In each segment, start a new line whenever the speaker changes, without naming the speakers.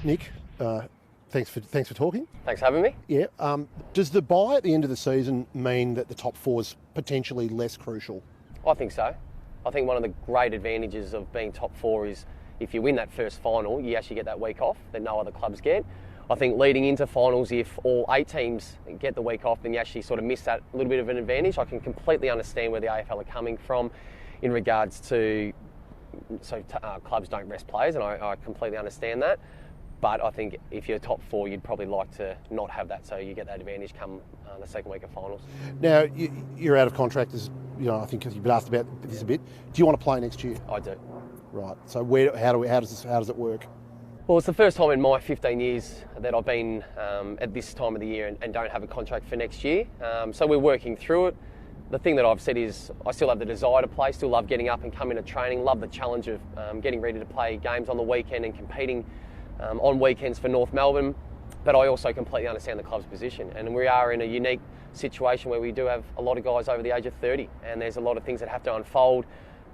Nick, thanks for talking.
Thanks for having me.
Yeah. Does the bye at the end of the season mean that the top four is potentially less crucial?
I think so. I think one of the great advantages of being top four is if you win that first final, you actually get that week off that no other clubs get. I think leading into finals, if all 8 teams get the week off, then you actually sort of miss that little bit of an advantage. I can completely understand where the AFL are coming from in regards to clubs don't rest players, and I completely understand that. But I think if you're top four, you'd probably like to not have that, so you get that advantage come the second week of finals.
Now, you're out of contract, I think you've been asked about this a bit. Do you want to play next year?
I do.
Right. So how does it work?
Well, it's the first time in my 15 years that I've been at this time of the year and don't have a contract for next year. So we're working through it. The thing that I've said is I still have the desire to play, still love getting up and coming to training, love the challenge of getting ready to play games on the weekend and competing on weekends for North Melbourne. But I also completely understand the club's position, and we are in a unique situation where we do have a lot of guys over the age of 30, and there's a lot of things that have to unfold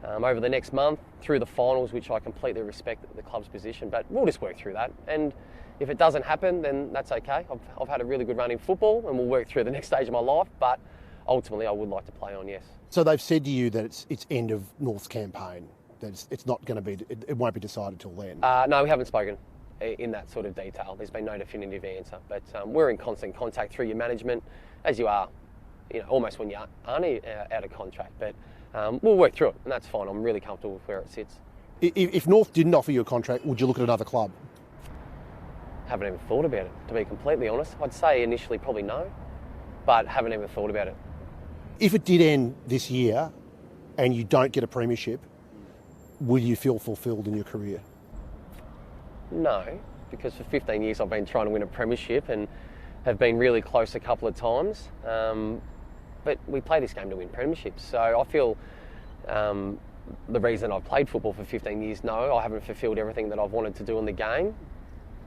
over the next month through the finals, which I completely respect the club's position. But we'll just work through that, and if it doesn't happen, then that's okay. I've had a really good run in football, and we'll work through the next stage of my life, but ultimately I would like to play on, yes.
So they've said to you that it's end of North's campaign, that it's not going to be, it won't be decided till then?
No, we haven't spoken in that sort of detail. There's been no definitive answer, but we're in constant contact through your management, as you are, almost when you aren't out of contract. But we'll work through it, and that's fine. I'm really comfortable with where it sits.
If North didn't offer you a contract, would you look at another club?
Haven't even thought about it, to be completely honest. I'd say initially probably no, but haven't even thought about it.
If it did end this year and you don't get a premiership, will you feel fulfilled in your career?
No, because for 15 years I've been trying to win a premiership and have been really close a couple of times. But we play this game to win premierships. So I feel the reason I've played football for 15 years, no, I haven't fulfilled everything that I've wanted to do in the game.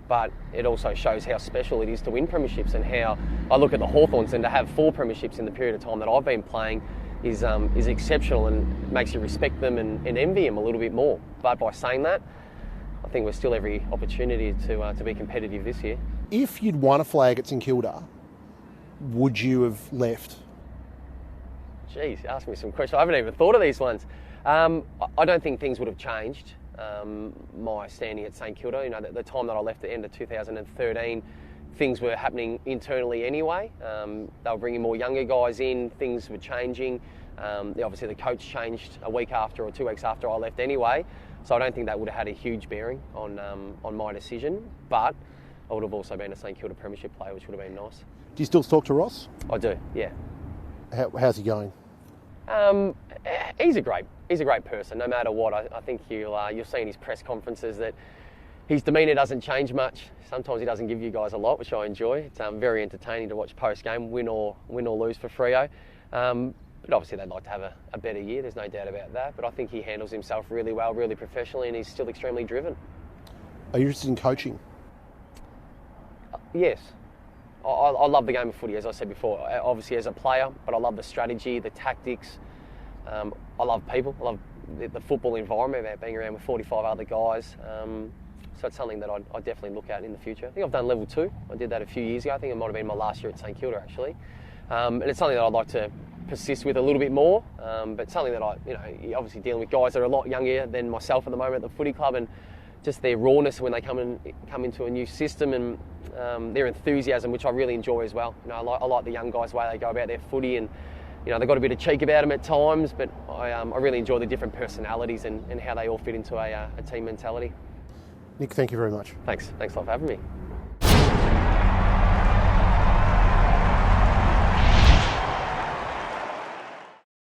But it also shows how special it is to win premierships, and how I look at the Hawthorns, and to have 4 premierships in the period of time that I've been playing is exceptional, and makes you respect them and envy them a little bit more. But by saying that, I think we're still every opportunity to be competitive this year.
If you'd won a flag at St Kilda, would you have left?
Geez, you asked me some questions. I haven't even thought of these ones. I don't think things would have changed my standing at St Kilda. The time that I left at the end of 2013, things were happening internally anyway. They were bringing more younger guys in, things were changing. Obviously the coach changed a week after or 2 weeks after I left anyway. So I don't think that would have had a huge bearing on my decision, but I would have also been a St Kilda premiership player, which would have been nice.
Do you still talk to Ross?
I do, yeah.
How's he going?
He's a great person. No matter what, I think you'll see in his press conferences that his demeanour doesn't change much. Sometimes he doesn't give you guys a lot, which I enjoy. It's very entertaining to watch post game, win or lose for Freo. But obviously they'd like to have a better year, there's no doubt about that. But I think he handles himself really well, really professionally, and he's still extremely driven.
Are you interested in coaching?
Yes. I love the game of footy, as I said before, obviously as a player, but I love the strategy, the tactics. I love people, I love the football environment, about being around with 45 other guys. So it's something that I definitely look at in the future. I think I've done level 2. I did that a few years ago. I think it might have been my last year at St Kilda, actually. And it's something that I'd like to persist with a little bit more, but something that you're obviously dealing with guys that are a lot younger than myself at the moment at the footy club, and just their rawness when they come into a new system, and their enthusiasm, which I really enjoy as well. I like the young guys, the way they go about their footy, and they've got a bit of cheek about them at times, but I really enjoy the different personalities and how they all fit into a team mentality.
Nick, thank you very much.
Thanks a lot for having me.